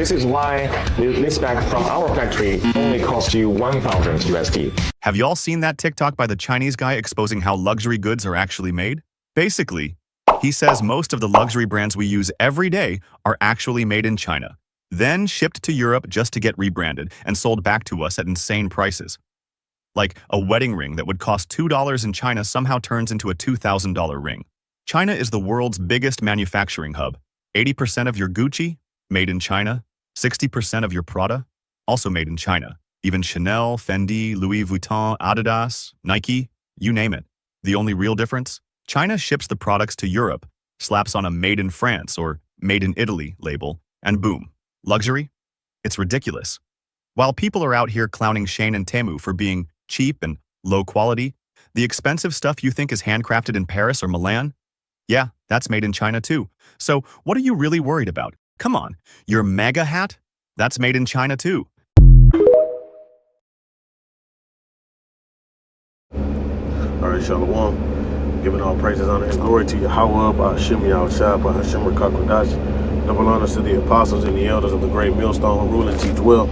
This is why this bag from our factory only costs you 1,000 USD. Have y'all seen that TikTok by the Chinese guy exposing how luxury goods are actually made? Basically, he says most of the luxury brands we use every day are actually made in China, then shipped to Europe just to get rebranded and sold back to us at insane prices. Like a wedding ring that would cost $2 in China somehow turns into a $2,000 ring. China is the world's biggest manufacturing hub. 80% of your Gucci, made in China. 60% of your Prada, also made in China. Even Chanel, Fendi, Louis Vuitton, Adidas, Nike, you name it. The only real difference? China ships the products to Europe, slaps on a Made in France or Made in Italy label, and boom. Luxury? It's ridiculous. While people are out here clowning Shein and Temu for being cheap and low quality, the expensive stuff you think is handcrafted in Paris or Milan? Yeah, that's made in China too. So what are you really worried about? Come on, your mega hat? That's made in China too. All right, Shalom. Giving all praises, honor, and glory to Yahweh, Ba'ashim Yahushua, Ba'ashim Rakakwadash. Double honors to the apostles and the elders of the great millstone who rule and teach well.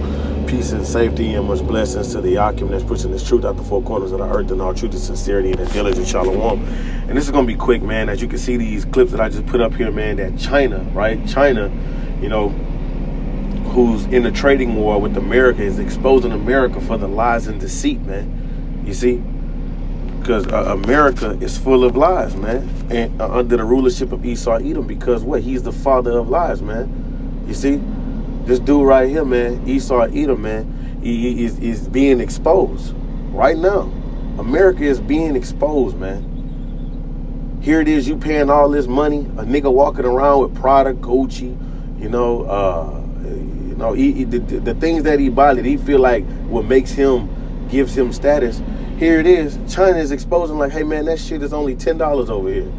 Peace and safety and much blessings to the Akim that's pushing this truth out the four corners of the earth and all truth and sincerity and diligence. Shalom. And this is going to be quick, man. As you can see these clips that I just put up here, man, that China, right? China, you know, who's in a trading war with America is exposing America for the lies and deceit, man. You see? Because America is full of lies, man. And under the rulership of Esau Edom, because what? He's the father of lies, man. You see? This dude right here, man, Esau Edom, man, he is being exposed right now. America is being exposed, man. Here it is, you paying all this money, a nigga walking around with Prada, Gucci, the things that he buys that he feel like what makes him, gives him status. Here it is, China is exposing like, hey man, that shit is only $10 over here.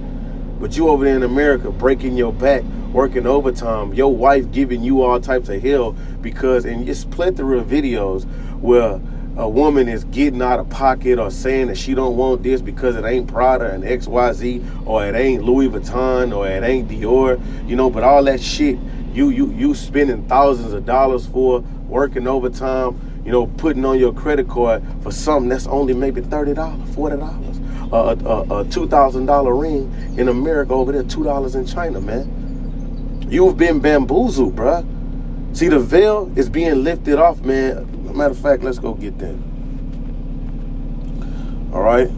But you over there in America breaking your back, working overtime, your wife giving you all types of hell because, and it's plethora of videos where a woman is getting out of pocket or saying that she don't want this because it ain't Prada and XYZ, or it ain't Louis Vuitton, or it ain't Dior, but all that shit you spending thousands of dollars for, working overtime, putting on your credit card for something that's only maybe $30, $40. A $2,000 ring in America, over there $2 in China, man. You've been bamboozled, bruh. See, the veil is being lifted off, man. Matter of fact, let's go get that. All right.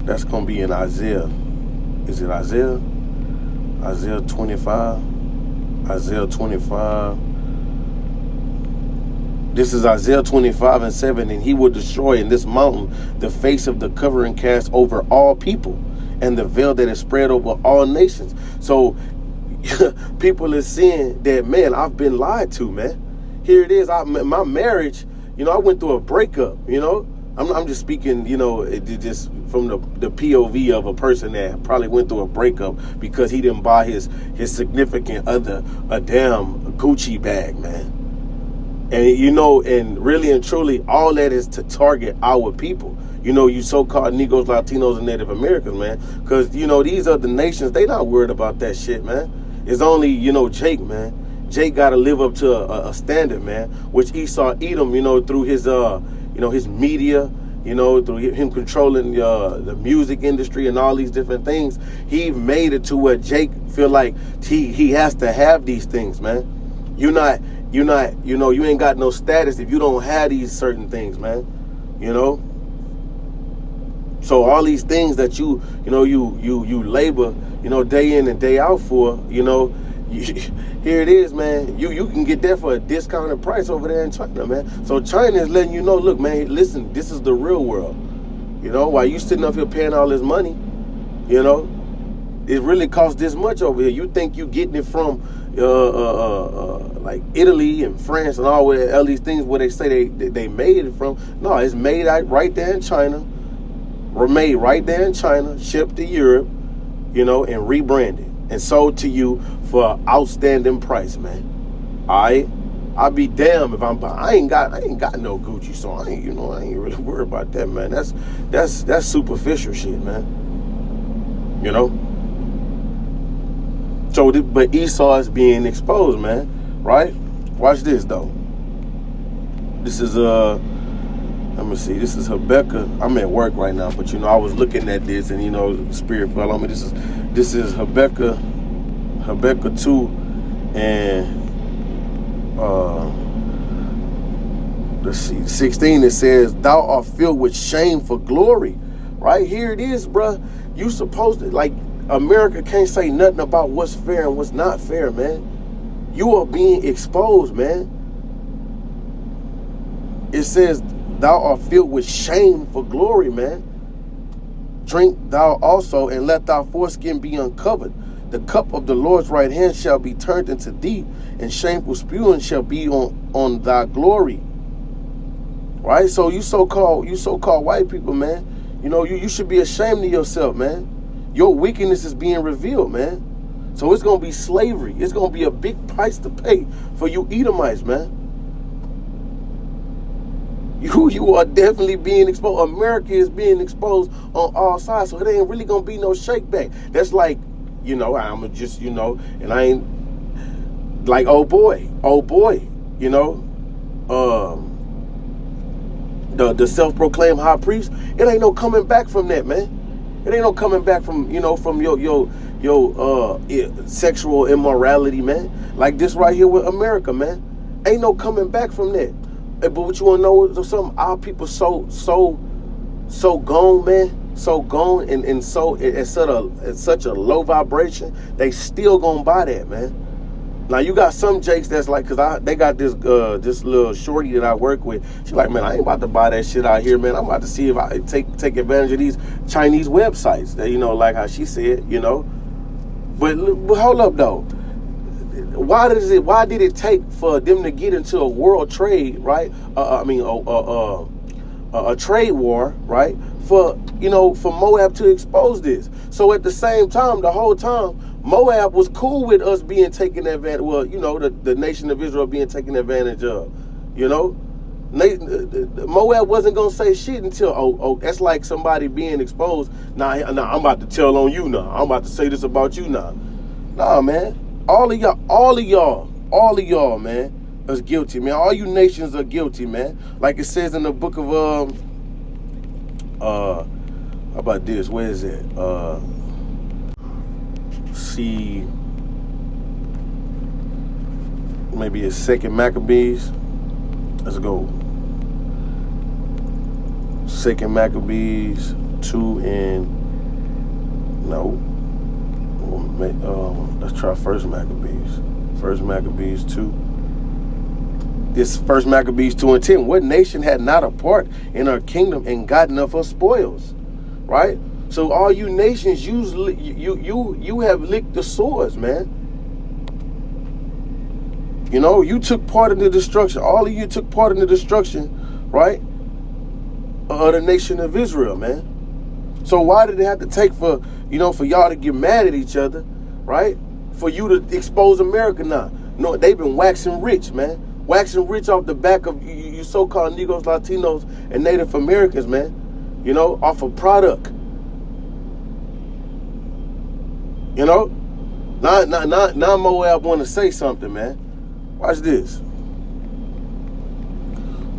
That's going to be in Isaiah. Is it Isaiah? Isaiah 25. Isaiah 25. This is Isaiah 25:7. And he will destroy in this mountain the face of the covering cast over all people, and the veil that is spread over all nations. So people are seeing that, man, I've been lied to, man. Here it is. My marriage, I went through a breakup, I'm just speaking, just from the POV of a person that probably went through a breakup because he didn't buy his significant other a damn Gucci bag, man. And, and really and truly, all that is to target our people. You so-called Negroes, Latinos, and Native Americans, man. Because, these other nations, they not worried about that shit, man. It's only, Jake, man. Jake got to live up to a standard, man, which Esau Edom, through his, his media, through him controlling the music industry and all these different things. He made it to where Jake feel like he has to have these things, man. You ain't got no status if you don't have these certain things, man. So all these things that you labor, day in and day out for, here it is, man. You can get that for a discounted price over there in China, man. So China is letting you know, look, man, listen, this is the real world. While you sitting up here paying all this money, it really costs this much over here. You think you getting it from like Italy and France and all these things where they say they made it from. No, it's made right there in China. Made right there in China, shipped to Europe, and rebranded and sold to you for an outstanding price, man. All right, I'll be damned if I ain't got no Gucci, so I ain't really worried about that, man. That's superficial shit, man. So, but Esau is being exposed, man. Right? Watch this though. This is let me see. This is Habakkuk. I'm at work right now, but I was looking at this, and the Spirit fell on me. This is Habakkuk 2, and let's see, 16. It says, "Thou art filled with shame for glory." Right here it is, bruh. You supposed to, like, America can't say nothing about what's fair and what's not fair, man. You are being exposed, man. It says, "Thou art filled with shame for glory," man. "Drink thou also, and let thy foreskin be uncovered. The cup of the Lord's right hand shall be turned into thee, and shameful spewing shall be on thy glory." Right? So you so-called white people, man, you should be ashamed of yourself, man. Your wickedness is being revealed, man. So it's going to be slavery. It's going to be a big price to pay for you Edomites, man. You are definitely being exposed. America is being exposed on all sides. So it ain't really going to be no shake back. That's like, I'm just, and I ain't like, oh boy, the self-proclaimed high priest. It ain't no coming back from that, man. It ain't no coming back from, from your sexual immorality, man. Like this right here with America, man. Ain't no coming back from that. But what you want to know is something? Our people so gone, man. So gone and so at such a low vibration, they still gonna buy that, man. Now you got some jakes that's like, cause they got this little shorty that I work with. She's like, man, I ain't about to buy that shit out here, man. I'm about to see if I take advantage of these Chinese websites. That, like how she said, But hold up though. Why did it take for them to get into a world trade, right? A trade war, right? For Moab to expose this. So at the same time, the whole time, Moab was cool with us being taken advantage. Well, the nation of Israel being taken advantage of. Moab wasn't gonna say shit until that's like somebody being exposed. Nah, I'm about to tell on you now. I'm about to say this about you now. Nah, man. All of y'all, man, is guilty, man. All you nations are guilty, man. Like it says in the book of how about this? Where is it? See, maybe it's 2nd Maccabees. Let's go. 2nd Maccabees 2 and no. Let's try 1st Maccabees. 1st Maccabees 2. This 1st Maccabees 2 and 10. What nation had not a part in her kingdom and gotten of her spoils? Right? So all you nations, you have licked the swords, man. You took part in the destruction. All of you took part in the destruction, right? Of the nation of Israel, man. So why did it have to take for y'all to get mad at each other, right? For you to expose America now? No, they've been waxing rich, man. Waxing rich off the back of you so-called Negroes, Latinos, and Native Americans, man. Off a product. Now Moab want to say something, man. Watch this.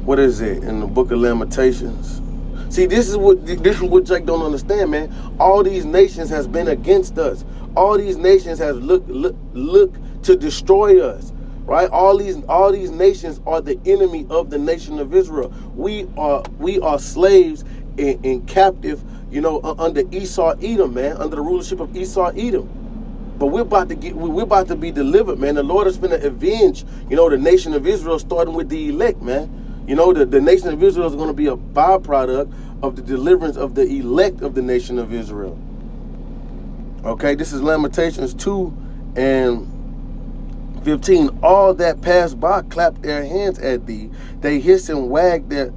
What is it in the book of Lamentations? See, this is what Jake don't understand, man. All these nations has been against us. All these nations has looked to destroy us, right? All these nations are the enemy of the nation of Israel. We are slaves and captive, under Esau Edom, man, under the rulership of Esau Edom. But we're about to be delivered, man. The Lord is finna avenge, the nation of Israel, starting with the elect, man. The nation of Israel is going to be a byproduct of the deliverance of the elect of the nation of Israel. Okay, this is Lamentations 2 and 15. All that passed by clapped their hands at thee. They hissed and wagged their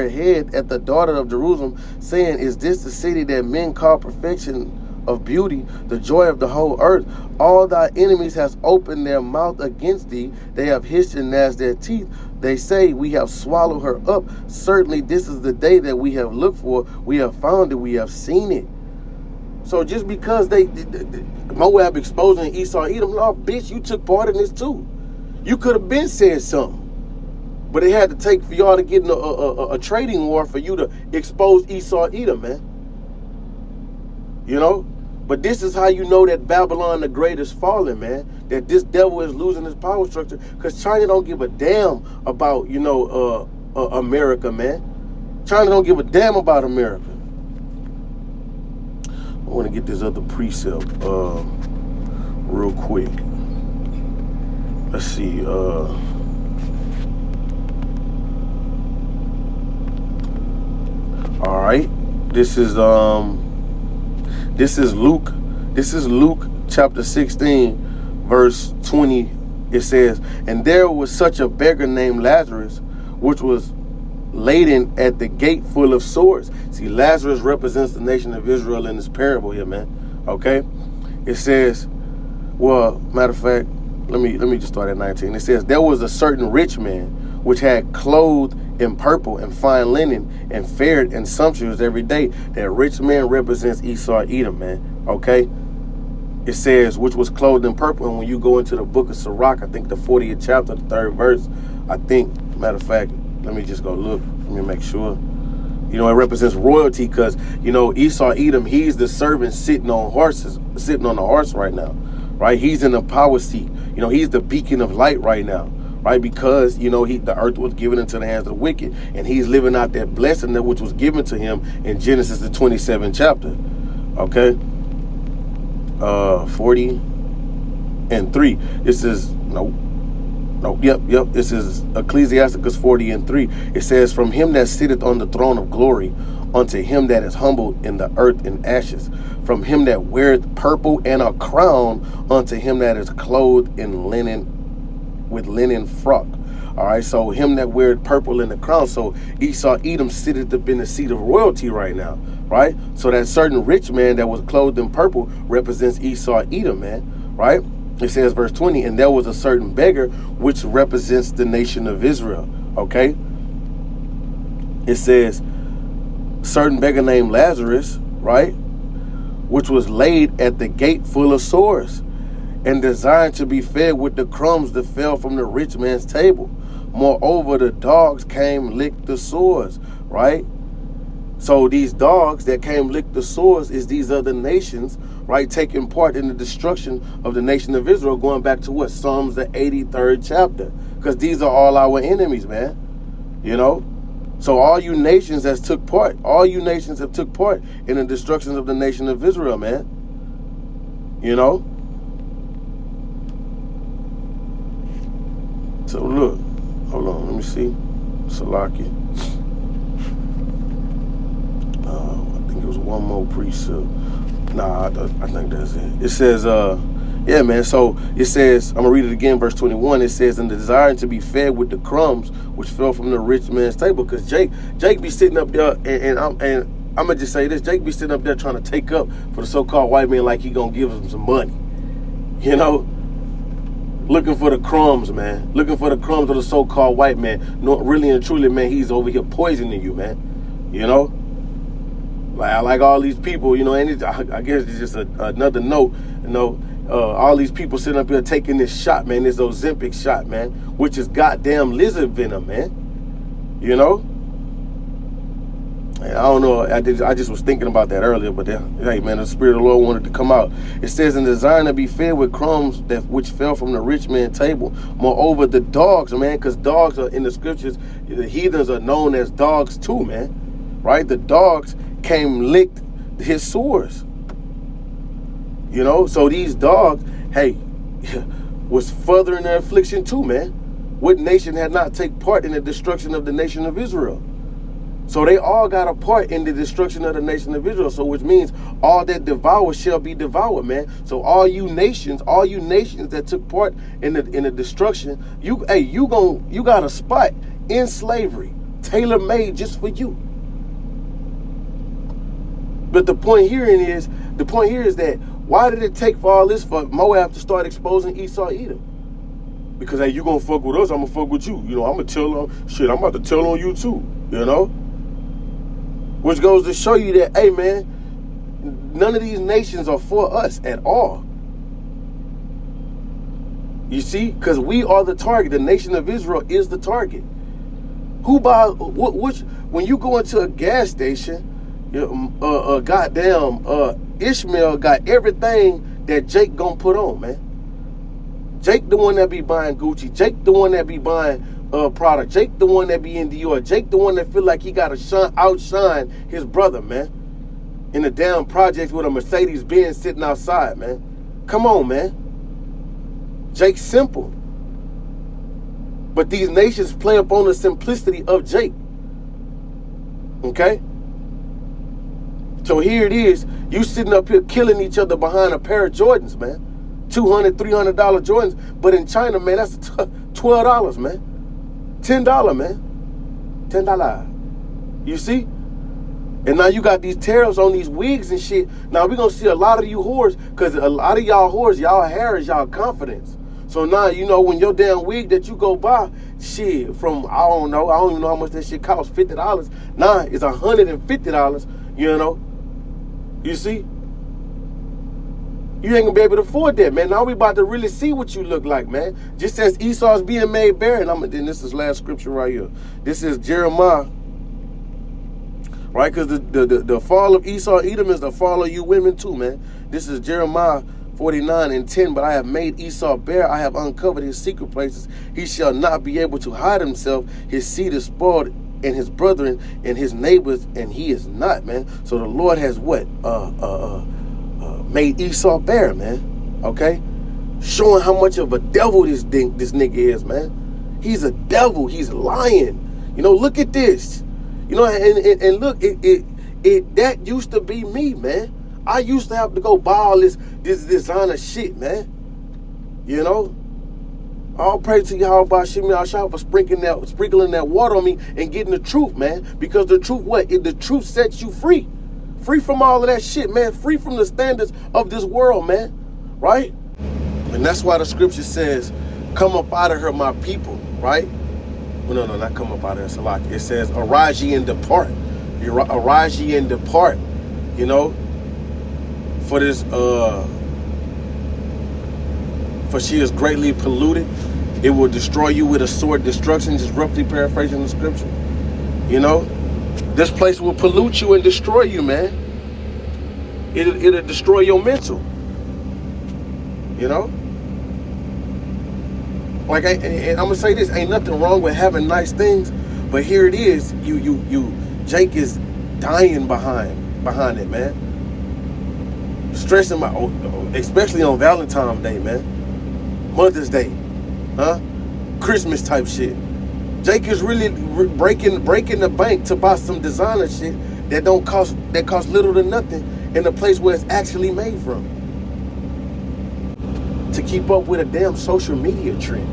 head at the daughter of Jerusalem, saying, Is this the city that men call perfection of beauty, the joy of the whole earth? All thy enemies has opened their mouth against thee. They have hissed and gnashed their teeth. They say, we have swallowed her up. Certainly this is the day that we have looked for. We have found it. We have seen it. So just because Moab exposing Esau, Edom, no, bitch, you took part in this too. You could have been said something. But it had to take for y'all to get in a trading war for you to expose Esau, Edom, man. You know? But this is how you know that Babylon the Great is falling, man. That this devil is losing his power structure. Because China don't give a damn about, America, man. China don't give a damn about America. I want to get this other precept real quick. Let's see. All right. This is Luke. This is Luke chapter 16, verse 20. It says, "And there was such a beggar named Lazarus, which was laden at the gate full of sores." See, Lazarus represents the nation of Israel in this parable here, man. Okay? It says, well, matter of fact, let me just start at 19. It says, "There was a certain rich man which had clothed in purple and fine linen and fared and sumptuous every day." That rich man represents Esau, Edom, man. Okay? It says, which was clothed in purple. And when you go into the book of Sirach, I think the 40th chapter, the 3rd verse, I think, matter of fact, let me just go look. Let me make sure. It represents royalty because, Esau, Edom, he's the servant sitting on the horse right now, right? He's in the power seat. He's the beacon of light right now, right? Because, the earth was given into the hands of the wicked, and he's living out that blessing that which was given to him in Genesis, the 27th chapter, okay? 40:3. This is, this is Ecclesiasticus 40:3. It says, "From him that sitteth on the throne of glory, unto him that is humbled in the earth in ashes, from him that weareth purple and a crown, unto him that is clothed in linen, with linen frock." All right, so him that weareth purple and the crown. So Esau, Edom sitteth up in the seat of royalty right now, right? So that certain rich man that was clothed in purple represents Esau, Edom, man, right? It says, verse 20, "And there was a certain beggar which represents the nation of Israel." Okay? It says, certain beggar named Lazarus, right? Which was laid at the gate full of sores, and desired to be fed with the crumbs that fell from the rich man's table. Moreover, the dogs came, licked the sores, right? So these dogs that came, licked the sores is these other nations, right, taking part in the destruction of the nation of Israel, going back to what? Psalms, the 83rd chapter. Because these are all our enemies, man. So all you nations have took part in the destruction of the nation of Israel, man. So look, hold on, let me see. Salaki. I think it was one more precept. Nah, I think that's it. It says, yeah, man. So it says, I'm gonna read it again, verse 21. It says, "And desiring to be fed with the crumbs which fell from the rich man's table." Because Jake be sitting up there, and I'm gonna just say this: Jake be sitting up there trying to take up for the so-called white man, like he gonna give him some money, looking for the crumbs, man. Looking for the crumbs of the so-called white man. No, really and truly, man, he's over here poisoning you, man. Like all these people, and I guess it's just another note, all these people sitting up here taking this shot, man, this Ozempic shot, man, which is goddamn lizard venom, man. And I don't know, I just was thinking about that earlier, but hey, man, the Spirit of the Lord wanted to come out. It says, "And desiring to be fed with crumbs which fell from the rich man's table. Moreover, the dogs, man," because dogs are in the scriptures, the heathens are known as dogs too, man, right? The dogs came, licked his sores. So these dogs, hey, was furthering their affliction too, man. What nation had not taken part in the destruction of the nation of Israel? So they all got a part in the destruction of the nation of Israel. So which means all that devour shall be devoured, man. So all you nations that took part in the destruction, you got a spot in slavery, tailor-made just for you. But the point here is that why did it take for all this for Moab to start exposing Esau, Edom? Because hey, you gonna fuck with us, I'm gonna fuck with you. I'm gonna tell on shit. I'm about to tell on you too. Which goes to show you that, hey man, none of these nations are for us at all. You see, because we are the target. The nation of Israel is the target. Who buy which? When you go into a gas station, Ishmael got everything that Jake gonna put on, man. Jake the one that be buying Gucci. Jake the one that be buying Prada. Jake the one that be in Dior. Jake the one that feel like he gotta outshine his brother, man. In the damn projects with a Mercedes Benz sitting outside, man. Come on, man. Jake's simple. But these nations play up on the simplicity of Jake. Okay? So here it is. You sitting up here killing each other behind a pair of Jordans, man. $200, $300 Jordans. But in China, man, that's $12, man. $10, man. $10. You see? And now you got these tariffs on these wigs and shit. Now we're going to see a lot of you whores, because a lot of y'all whores, y'all hair is y'all confidence. So now, you know, when your damn wig that you go buy, shit, from, I don't even know how much that shit costs, $50. Now it's $150, you know. You see? You ain't gonna be able to afford that, man. Now we about to really see what you look like, man. Just as Esau's being made barren. Then this is last scripture right here. This is Jeremiah. Right? Because the fall of Esau, Edom is the fall of you women too, man. This is Jeremiah 49:10. But I have made Esau bare. I have uncovered his secret places. He shall not be able to hide himself. His seed is spoiled, and his brethren and his neighbors, and he is not, man. So the Lord has what? Made Esau bare, man. Okay? Showing how much of a devil this nigga is, man. He's a devil. He's lying. You know, look at this. You know, and look, that used to be me, man. I used to have to go buy all this designer shit, man. You know? All praise to Yahweh Shemi Ashah for sprinkling that water on me and getting the truth, man. Because the truth, the truth sets you free. Free from all of that shit, man. Free from the standards of this world, man. Right? And that's why the scripture says, come up out of her, my people. Right? Well, no, not come up out of her, Salak. It says, arise ye and depart. Arise ye and depart. You know? For this, for she is greatly polluted. It will destroy you with a sword destruction, just roughly paraphrasing the scripture. You know, this place will pollute you and destroy you, man. It'll destroy your mental. You know? Like, and I'm gonna say this, ain't nothing wrong with having nice things, but here it is, Jake is dying behind it, man. Stressing especially on Valentine's Day, man. Mother's Day, huh? Christmas type shit. Jake is really breaking the bank to buy some designer shit that cost little to nothing in the place where it's actually made from. To keep up with a damn social media trend,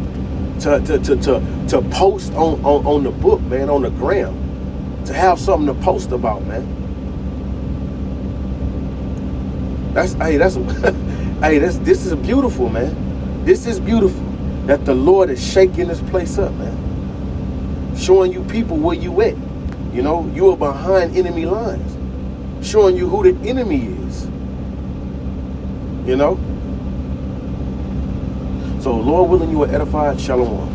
to post on the book, man, on the gram, to have something to post about, man. This is beautiful, man. This is beautiful that the Lord is shaking this place up, man. Showing you people where you at. You know, you are behind enemy lines. Showing you who the enemy is. You know? So, Lord willing, you are edified. Shalom.